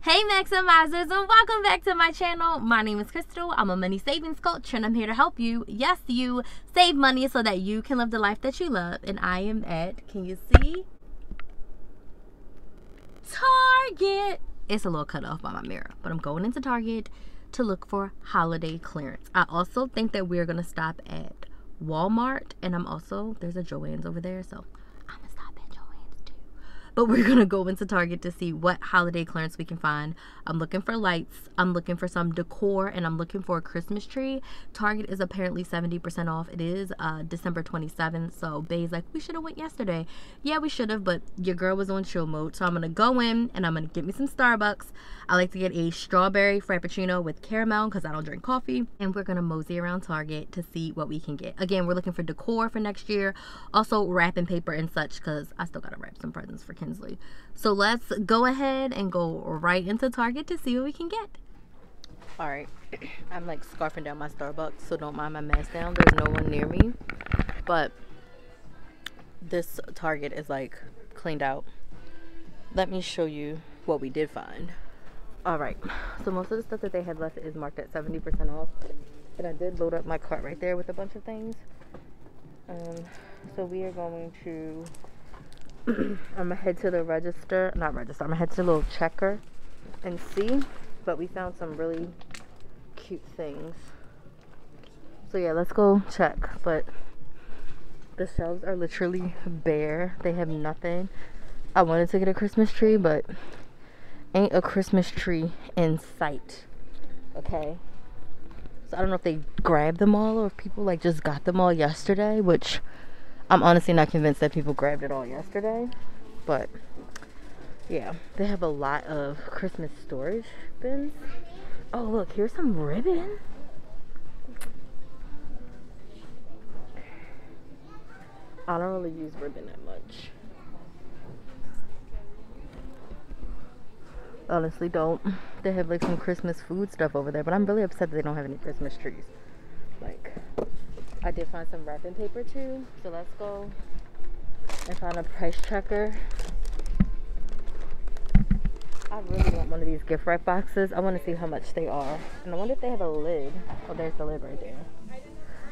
Hey Maximizers, and welcome back to my channel. My name is Crystal. I'm a money savings coach and I'm here to help you, yes you, save money so that you can live the life that you love. And I am at, can you see? Target. It's a little cut off by my mirror, but I'm going into Target to look for holiday clearance. I also think that we're gonna stop at Walmart, and there's a Joann's over there, so I'm gonna stop at Joann's too. But we're gonna go into Target to see what holiday clearance we can find. I'm looking for lights, I'm looking for some decor, and I'm looking for a Christmas tree. Target is apparently 70% off. It is December 27th, so Bay's like, we should have went yesterday. Yeah, we should have, but your girl was on chill mode. So I'm gonna go in and I'm gonna get me some Starbucks. I like to get a strawberry frappuccino with caramel because I don't drink coffee. And we're gonna mosey around Target to see what we can get. Again, we're looking for decor for next year. Also wrapping paper and such, because I still gotta wrap some presents for Kinsley. So let's go ahead and go right into Target to see what we can get. All right, I'm like scarfing down my Starbucks, so don't mind my mask down. There's no one near me, but this Target is like cleaned out. Let me show you what we did find. All right, so most of the stuff that they had left is marked at 70% off, but I did load up my cart right there with a bunch of things. So we are going to I'm gonna head to the register, I'm gonna head to the little checker and see, but we found some really cute things. So yeah, let's go check. But the shelves are literally bare. They have nothing. I wanted to get a Christmas tree, but ain't a Christmas tree in sight. Okay, so I don't know if they grabbed them all or if people like just got them all yesterday, which I'm honestly not convinced that people grabbed it all yesterday. But yeah, they have a lot of Christmas storage bins. Oh look, here's some ribbon. I don't really use ribbon that much. Honestly don't. They have like some Christmas food stuff over there, but I'm really upset that they don't have any Christmas trees. Like, I did find some wrapping paper too, so let's go and find a price checker. I really want one of these gift wrap boxes. I want to see how much they are, and I wonder if they have a lid. Oh, there's the lid right there.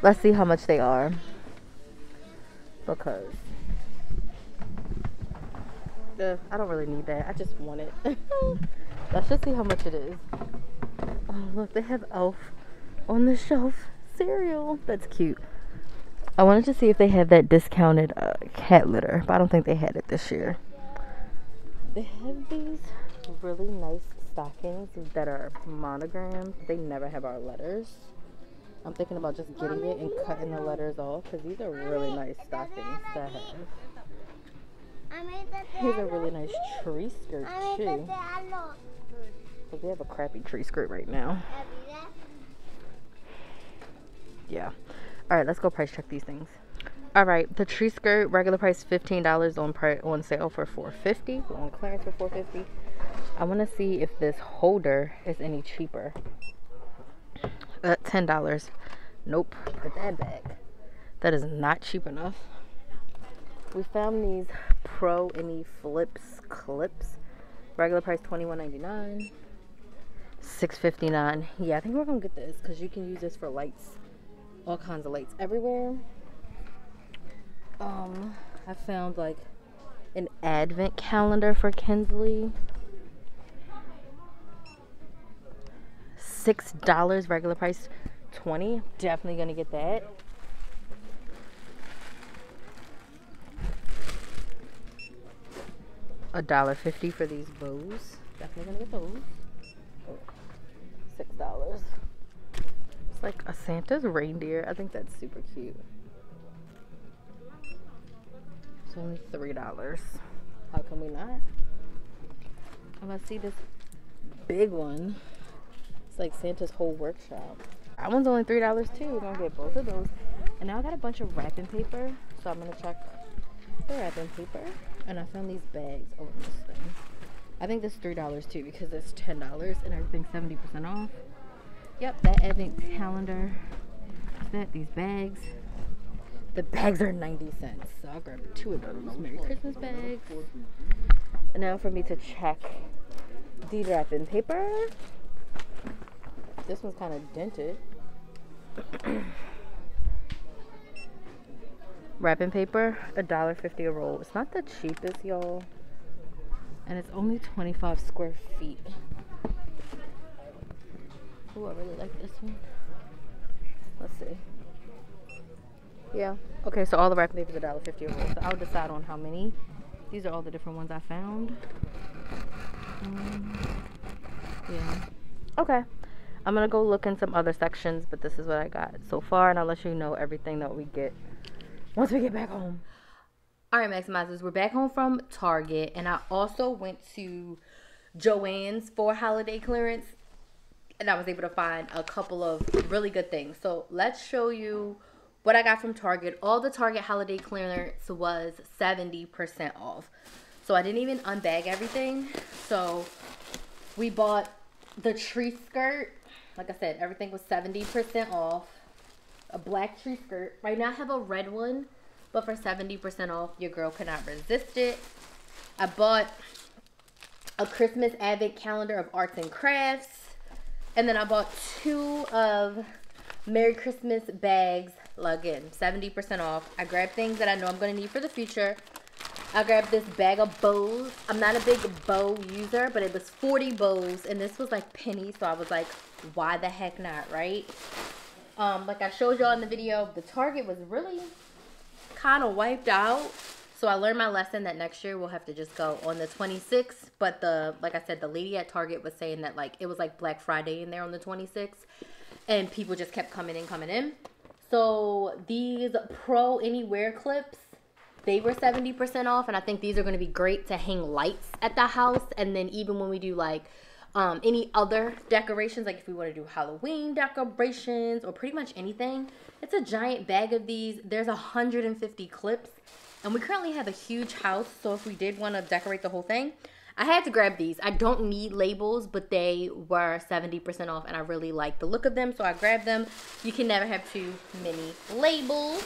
Let's see how much they are, because I don't really need that. I just want it. Let's just see how much it is. Oh look, they have Elf on the shelf cereal. That's cute. I wanted to see if they had that discounted cat litter, but I don't think they had it this year. They have these really nice stockings that are monogrammed. They never have our letters. I'm thinking about just getting it and cutting the letters off, because these are really nice stockings to have. Here's a really nice tree skirt too, because we have a crappy tree skirt right now. Yeah. Alright, let's go price check these things. Alright, the tree skirt, regular price $15, on sale for $4.50, on clearance for $4.50. I want to see if this holder is any cheaper. $10. Nope, put that back. That is not cheap enough. We found these Pro Any Flips clips. Regular price $21.99. $6.59. Yeah, I think we're gonna get this because you can use this for lights. All kinds of lights everywhere. I found like an advent calendar for Kinsley. $6, regular price $20. Definitely gonna get that. $1.50 for these bows. Definitely gonna get those. $6. It's like a Santa's reindeer. I think that's super cute. It's only $3. How can we not? And I see this big one. It's like Santa's whole workshop. That one's only $3 too. We're gonna get both of those. And now I got a bunch of wrapping paper, so I'm gonna check the wrapping paper. And I found these bags. Oh, this thing. I think this is $3 too, because it's $10 and everything's 70% off. Yep, that advent calendar. What's that? These bags. The bags are 90 cents. So I'll grab 2 of those Merry Christmas bags. And now for me to check the wrapping paper. This one's kind of dented. Wrapping paper, $1.50 a roll. It's not the cheapest, y'all. And it's only 25 square feet. Ooh, I really like this one. Let's see. Yeah. Okay, so all the wrapping paper is $1.50 a roll. So I'll decide on how many. These are all the different ones I found. Yeah. Okay. I'm going to go look in some other sections, but this is what I got so far. And I'll let you know everything that we get once we get back home. All right, Maximizers. We're back home from Target. And I also went to Joann's for holiday clearance. And I was able to find a couple of really good things. So let's show you what I got from Target. All the Target holiday clearance was 70% off. So I didn't even unbag everything. So we bought the tree skirt. Like I said, everything was 70% off. A black tree skirt. Right now I have a red one. But for 70% off, your girl could not resist it. I bought a Christmas advent calendar of arts and crafts. And then I bought 2 of Merry Christmas bags. Again, 70% off. I grabbed things that I know I'm going to need for the future. I grabbed this bag of bows. I'm not a big bow user, but it was 40 bows. And this was like penny. So I was like, why the heck not, right? Like I showed y'all in the video, the Target was really kind of wiped out. So I learned my lesson that next year we'll have to just go on the 26th. But like I said, the lady at Target was saying that like it was like Black Friday in there on the 26th. And people just kept coming in. So these Pro Anywhere clips, they were 70% off. And I think these are going to be great to hang lights at the house. And then even when we do like any other decorations, like if we want to do Halloween decorations or pretty much anything, it's a giant bag of these. There's 150 clips. And we currently have a huge house, so if we did want to decorate the whole thing, I had to grab these. I don't need labels, but they were 70% off, and I really like the look of them, so I grabbed them. You can never have too many labels.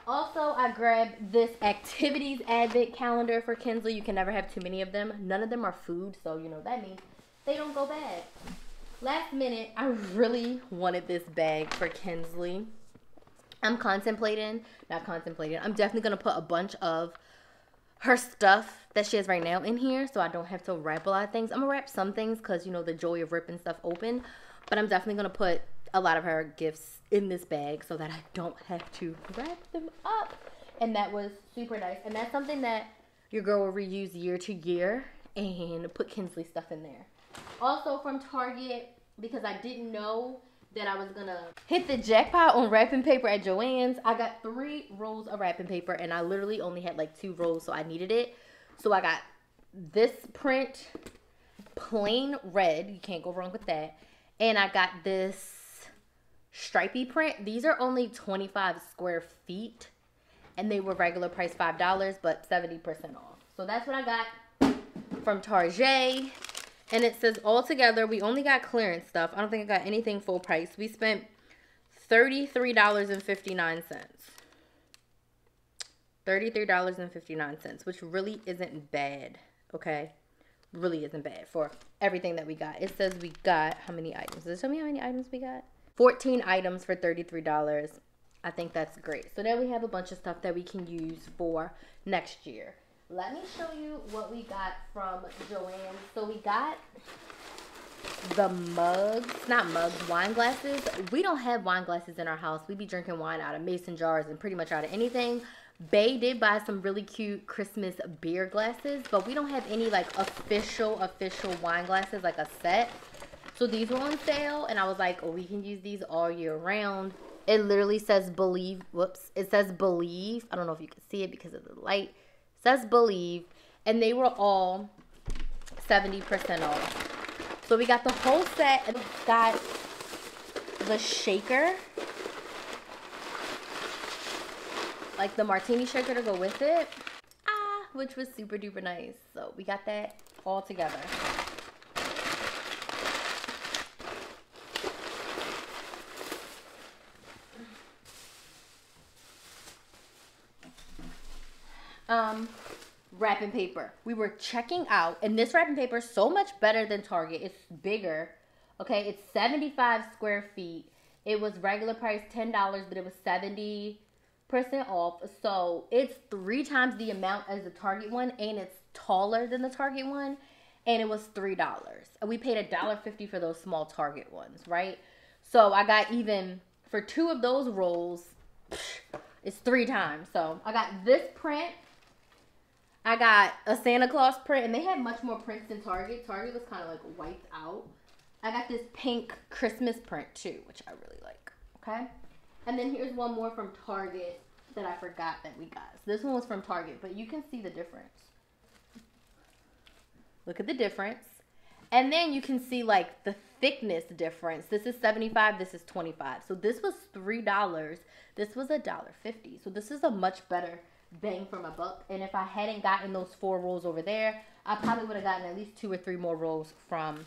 Also, I grabbed this activities advent calendar for Kinsley. You can never have too many of them. None of them are food, so you know that means they don't go bad. Last minute, I really wanted this bag for Kinsley. I'm definitely going to put a bunch of her stuff that she has right now in here so I don't have to wrap a lot of things. I'm going to wrap some things because, you know, the joy of ripping stuff open. But I'm definitely going to put a lot of her gifts in this bag so that I don't have to wrap them up. And that was super nice. And that's something that your girl will reuse year to year and put Kinsley stuff in there. Also from Target, because I didn't know that I was gonna hit the jackpot on wrapping paper at Joann's. I got 3 rolls of wrapping paper and I literally only had like 2 rolls, so I needed it. So I got this print, plain red. You can't go wrong with that. And I got this stripy print. These are only 25 square feet and they were regular price $5, but 70% off. So that's what I got from Target. And it says all together, we only got clearance stuff. I don't think I got anything full price. We spent $33.59. $33.59, which really isn't bad, okay? Really isn't bad for everything that we got. It says we got, how many items? Does it tell me how many items we got? 14 items for $33. I think that's great. So now we have a bunch of stuff that we can use for next year. Let me show you what we got from Joann. So we got the mugs, not mugs, wine glasses. We don't have wine glasses in our house. We be drinking wine out of mason jars and pretty much out of anything. Bay did buy some really cute Christmas beer glasses, but we don't have any like official wine glasses, like a set. So these were on sale and I was like, oh, we can use these all year round. It literally says believe, whoops, it says believe. I don't know if you can see it because of the light. It says believe, and they were all 70% off. So we got the whole set, and we got the shaker, like the martini shaker to go with it, which was super duper nice. So we got that all together. wrapping paper. We were checking out, and this wrapping paper is so much better than Target. It's bigger. Okay, it's 75 square feet. It was regular price $10, but it was 70% off. So it's 3 times the amount as the Target one, and it's taller than the Target one, and it was $3. And we paid $1.50 for those small Target ones, right? So I got even for 2 of those rolls, it's 3 times. So I got this print. I got a Santa Claus print, and they had much more prints than Target. Target was kind of like wiped out. I got this pink Christmas print too, which I really like. Okay. And then here's one more from Target that I forgot that we got. So this one was from Target, but you can see the difference. Look at the difference. And then you can see like the thickness difference. This is 75, this is 25. So this was $3. This was $1.50. So this is a much better bang for my buck. And if I hadn't gotten those 4 rolls over there, I probably would have gotten at least 2 or 3 more rolls from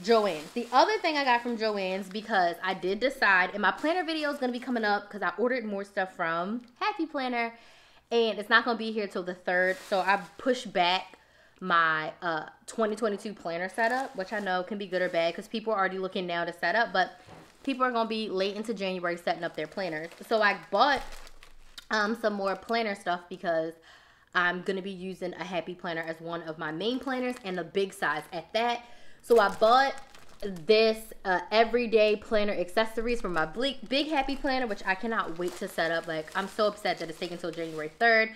Joann. The other thing I got from Joann's, because I did decide, and my planner video is going to be coming up because I ordered more stuff from Happy Planner, and it's not going to be here till the 3rd. So I pushed back my 2022 planner setup, which I know can be good or bad because people are already looking now to set up, but people are going to be late into January setting up their planners. So I bought some more planner stuff because I'm going to be using a Happy Planner as one of my main planners, and a big size at that. So I bought this everyday planner accessories for my big Happy Planner, which I cannot wait to set up. Like, I'm so upset that it's taking until January 3rd.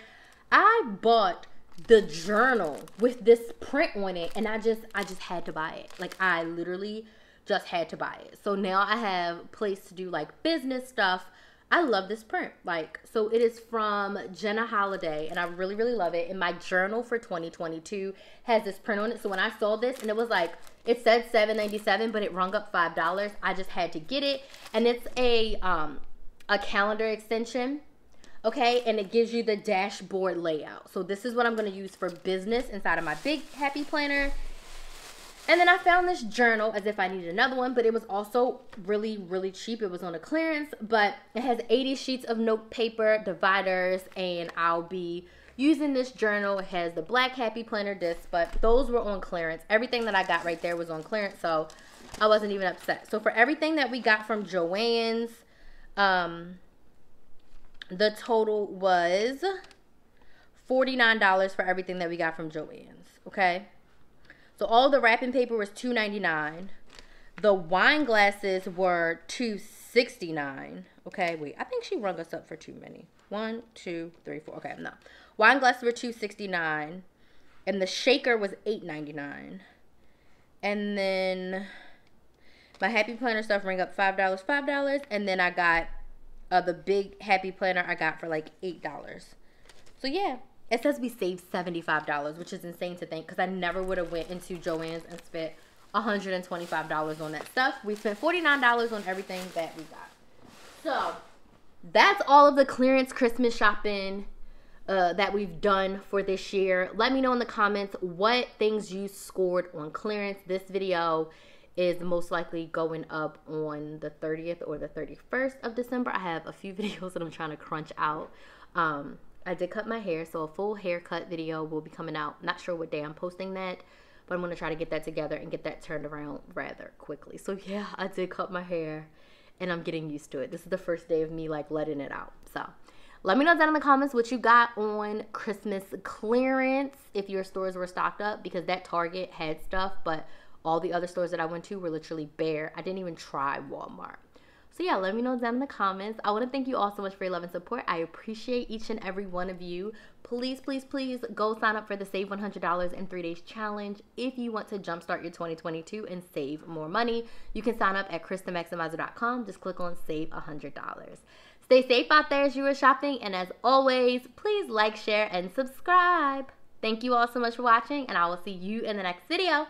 I bought the journal with this print on it, and I just had to buy it. Like, I literally just had to buy it. So now I have a place to do like business stuff. I love this print. Like, so it is from Jenna Holiday, and I really, really love it. And my journal for 2022 has this print on it. So when I saw this, and it was like, it said $7.97, but it rung up $5. I just had to get it. And it's a calendar extension, okay? And it gives you the dashboard layout. So this is what I'm going to use for business inside of my big Happy Planner. And then I found this journal as if I needed another one, but it was also really, really cheap. It was on a clearance, but it has 80 sheets of note paper, dividers, and I'll be using this journal. It has the black Happy Planner disc, but those were on clearance. Everything that I got right there was on clearance, so I wasn't even upset. So for everything that we got from Joann's, the total was $49 for everything that we got from Joann's, okay? So all the wrapping paper was $2.99. The wine glasses were $2.69. Okay, wait. I think she rung us up for too many. 1, 2, 3, 4. Okay, no. Wine glasses were $2.69. And the shaker was $8.99. And then my Happy Planner stuff rang up $5, $5. And then I got the big Happy Planner I got for like $8. So yeah. It says we saved $75, which is insane to think, because I never would have went into Joann's and spent $125 on that stuff. We spent $49 on everything that we got. So that's all of the clearance Christmas shopping that we've done for this year. Let me know in the comments what things you scored on clearance. This video is most likely going up on the 30th or the 31st of December. I have a few videos that I'm trying to crunch out. I did cut my hair, so a full haircut video will be coming out. Not sure what day I'm posting that, but I'm going to try to get that together and get that turned around rather quickly. So yeah, I did cut my hair, and I'm getting used to it. This is the first day of me like letting it out. So let me know down in the comments what you got on Christmas clearance, if your stores were stocked up, because that Target had stuff, but all the other stores that I went to were literally bare. I didn't even try Walmart. So yeah, let me know down in the comments. I want to thank you all so much for your love and support. I appreciate each and every one of you. Please, please, please go sign up for the Save $100 in 3 Days Challenge if you want to jumpstart your 2022 and save more money. You can sign up at krysthemaximizer.com. Just click on Save $100. Stay safe out there as you are shopping. And as always, please like, share, and subscribe. Thank you all so much for watching, and I will see you in the next video.